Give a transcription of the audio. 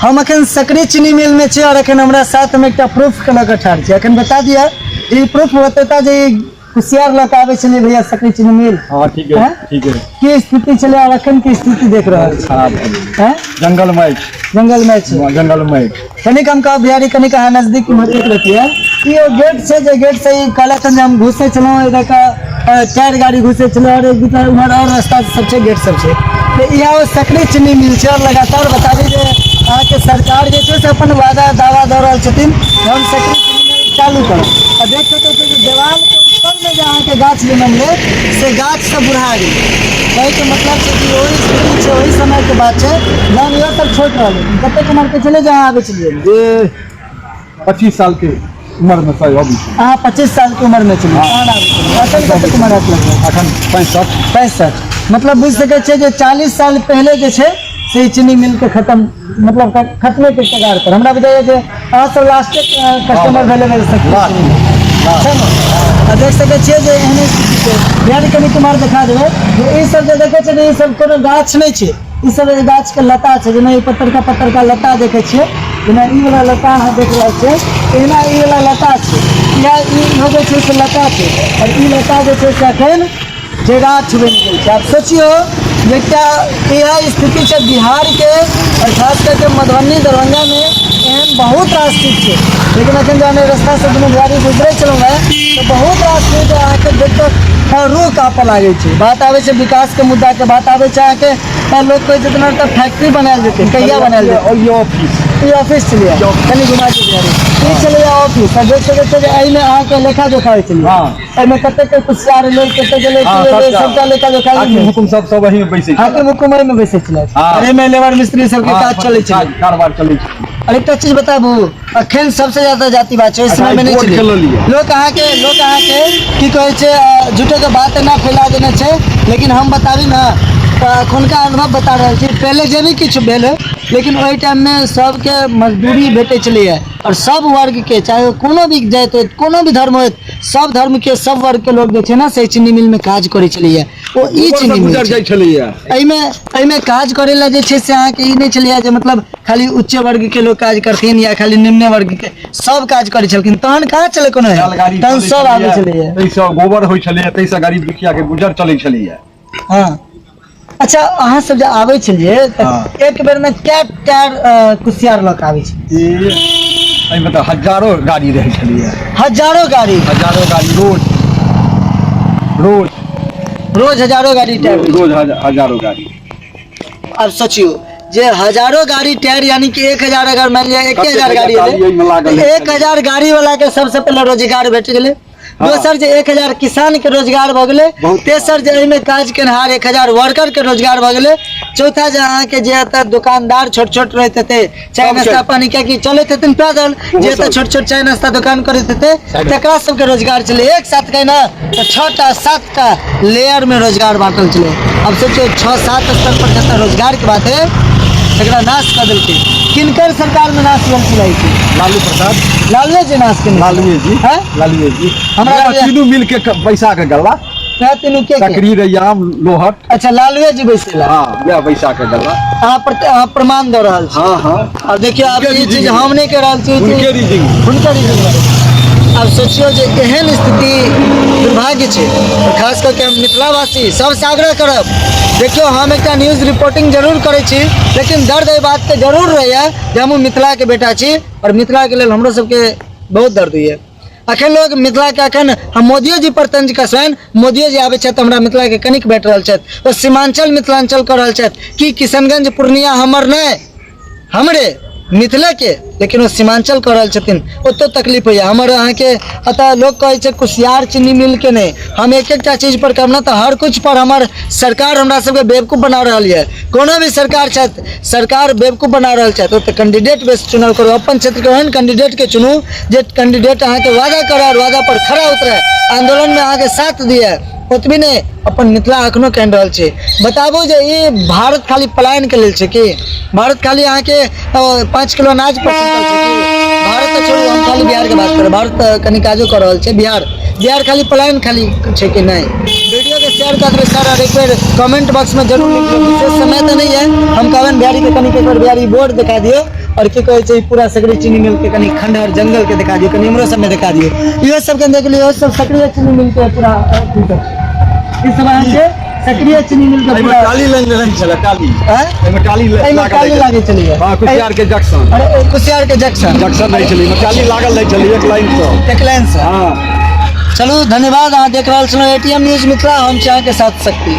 हम अखन सकरी चीनी मिल में छे और अखन हमरा साथ में एक प्रूफ के लग ठाड़ छे। अखन बता दिया ये प्रूफ बतेता जे कुशियार लग आवे चले भैया सकरी चीनी मिल। हां ठीक है ठीक है। की स्थिति चले और अखन की स्थिति देख रहा है? खराब है। जंगल में कनिक हम का बिहारी कनिक नजदीक मत रहती है। ये गेट से जो गेट से काला चंद हम घुसे चलो इधर का 4 गाड़ी घुसे चलो और एक दूसरा उधर और रास्ता सबसे गेट सबसे तो यहाँ सकरी चीनी मिल से और लगातार बताबी जे अहाँ के सरकार जे छै से अपन वादा दावा दऽ रहल छथिन हम सकरी चीनी मिल चालू करब। और देख सकते हो दीवार के ऊपर में जो अहाँ के गाछ जनम ले से गाछ से बुढ़ा गई कहे के मतलब छै कि वही स्थिति छै वही समय के बात छै हम यहाँ तक छोट रहल कते उम्र के चले जहाँ आबे चलिए ये 25 साल के उम्र में सही अभी हाँ 25 साल की उम्र में चलिए अखन कते उम्र अखन 65 मतलब बुझ सके छे जे 40 साल पहले जे छे से चीनी मिल के खत्म मतलब खत्मे के कगार पर हमरा बताइए जे अहाँ सब लास्ट कस्टमर भेले मेरे देख सके छे जे एहने ध्यान कनी तुम्हार दिखा देबे जे ई सब जे देखे छे ई सब कोनो गाछ नहीं छे ई सब गाछ के लता छे जेना ई पत्तर का लता देखे छे जेना ई वाला लता अहाँ देख रहल छे एना ई वाला लता छे या ई होगे छे से लता छे और ई लता जे छे से अखन जे गाछ बन गेल छे। आप सोचियो एकटा यह स्थिति है बिहार के और खास करके मधुबनी दरभंगा में एहन बहुत रास चीज है लेकिन अखन जाने रास्ता से दुनू गाड़ी गुजरे चलूँ तो बहुत रास चीज अहाँके देख कऽ रूह काँपऽ लागे छै। बात आवे छै विकास के मुद्दा के बात आवे छै अहाँके लोग कोई जितना तक फैक्ट्री बनायल जेतै कहिया बनायल जेतै ये ऑफिस चलिए कनी घुमा दीजिए चलिए ऑफिस और देख सके छे एहिमे अहाँके लेखा जोखा होइ चलिए एहिमे कते के कुशियार लोग कते गेले सबटा लेखा जोखा हुकुम सब वही में बैसे हाकिम हुकुम में बैसे छले और एहिमे लेबर मिस्त्री सब के काज चले छै कारोबार चले छै। और एक चीज बताबू अखन सबसे ज्यादा जातिवाद छै इस समय में नहीं चले लोग अहाँ के की कहे छै झूठे के बात ना फैला देने छै लेकिन हम बताबी ना अखुनका अनुभव बता रहे छी पहले जे भी किछु भेल लेकिन ओहि टाइम में सबके मजदूरी भेटे चली है और सब वर्ग के चाहे कोनो भी जात हो कोनो भी धर्म हो सब धर्म के सब वर्ग के लोग जे छै ना से चीनी मिल में काज करे चली है ओ ई चीनी मिल जाय छली है एहिमे काज करे ला जे छै से अहाँ के ई नहीं चली है जे मतलब खाली उच्च वर्ग के लोग काज करथिन या खाली निम्न वर्ग के सब काज करे छलखिन तहन कहाँ चले कोनो है तहन सब आबे चले है तैसा गोबर होय छले तैसा गाड़ी बिकिया के गुजर चले छली है। हां अच्छा अहाँ सब जे आवे छलिए एक बेर में क्या टायर कुशियार लग आवे छै एहिमे तो हजारों गाड़ी रहे छली है हजारों गाड़ी रोज हजारों गाड़ी टायर रोज हजारों गाड़ी। अब सोचियो जे हजारों गाड़ी टायर यानी कि 1000 अगर मान लिया 1000 गाड़ी है 1000 गाड़ी वाला के सबसे पहले रोजगार भेट गेले दोसर जे 1000 किसान के रोजगार भ गेले तेसर जे एहिमे काज केनहार 1000 वर्कर के रोजगार भ गेले चौथा जे अहाँ के जे एत दुकानदार छोट छोट रहते थे चाय नाश्ता पानी क्या कि चलते थे पैदल जे छोट छोट चाय नाश्ता दुकान करते थे तकरा सबके रोजगार चले एक साथ कहीं ना तो 6-7 लेयर में रोजगार बांटल चले। अब सोचो 6-7 स्तर पर जैसा रोजगार के बात है एकरा नाश कर दिलके किनकर सरकार में नाश चलाई थी लालू जी नाश के लालू जी हमरा तीनू मिल के पैसा के गल्ला तीनू के सकरी रैयाम लोहट अच्छा लालू जी बैसेला हां या पैसा के गल्ला आप प्रमाण दे रहल छी हां और देखिए आप ये चीज हम नहीं कर रहल छी उनके रीजन अब सोचियो जे एहन स्थिति दुर्भाग्य छै खास करके हम मिथिलावासी सबसे आग्रह करब देखियो हम एक न्यूज रिपोर्टिंग जरूर करे छी लेकिन दर्द एहि बात के जरूर रहैया जे हम मिथिला के बेटा छी और मिथिला के लेल हमरो सबके बहुत दर्द होइए। अखन लोग मिथिला के अखन हम मोदियो जी पर तंज कसबनि मोदियो जी आबे छथि हमरा मिथिला के कनिक भेट रहल छथि ओ सीमांचल मिथिलांचल कर रहल छथि कि किशनगंज पूर्णिया हमर नहीं हमरे मिथिला के लेकिन वो सीमांचल कर रहल छथिन ओतो तकलीफ होइए हमर अहाँ के अतः लोग कहे छै कुशियार चीनी मिल के नहीं हम एक चीज पर करना तो हर कुछ पर हमार सरकार हमरा सबके बेवकूफ बना रही है कोनो भी सरकार बेवकूफ बना रही है तो कैंडिडेट बेस चुनाव करो अपन क्षेत्र के ओहन कैंडिडेट के चुनू जे कैंडिडेट अहाँ के वादा करे और वादा पर खड़ा उतरे आंदोलन में अहाँ के साथ दिए ओतबी नहीं अपन मिथिला अखनो कह रहा है बताबू जे ये भारत खाली पलायन के लेल छै कि भारत खाली अहाँ के 5 किलो अनाज पर भारत छोड़ू हम खाली बिहार के बात करें भारत कनी काजो कर रहा है बिहार बिहार खाली पलायन खाली छै कि नहीं। वीडियो के शेयर कर देबै सर, और एक बार कमेंट बॉक्स में जरूर लिखियो। विशेष समय तो नहीं है, हम कहबन बिहारी के कनी के एक बार बिहारी बोर्ड दिखा दियो, और की कहै छै पूरा सकरी चीनी मिल के कनी खंडहर जंगल के दिखा दियो, कनी इमरो सब में दिखा दियो। इहो सब के देख लियो, सब सक्रिय चीनी मिल के पूरा इस समय के सक्रिय चीनी मिल के पूरा काली लाइन नहीं चला, काली हैं एमे काली एमे काली लागे चली है। हां, कुसियार के जंक्शन, अरे कुसियार के जंक्शन नहीं चली, एमे काली लागल नहीं चली, एक लाइन से। एक लाइन से। हां चलो धन्यवाद। अहाँ देख रहल छलहुँ ATM न्यूज मिथिला, हम छी अहाँके साथ शक्ति।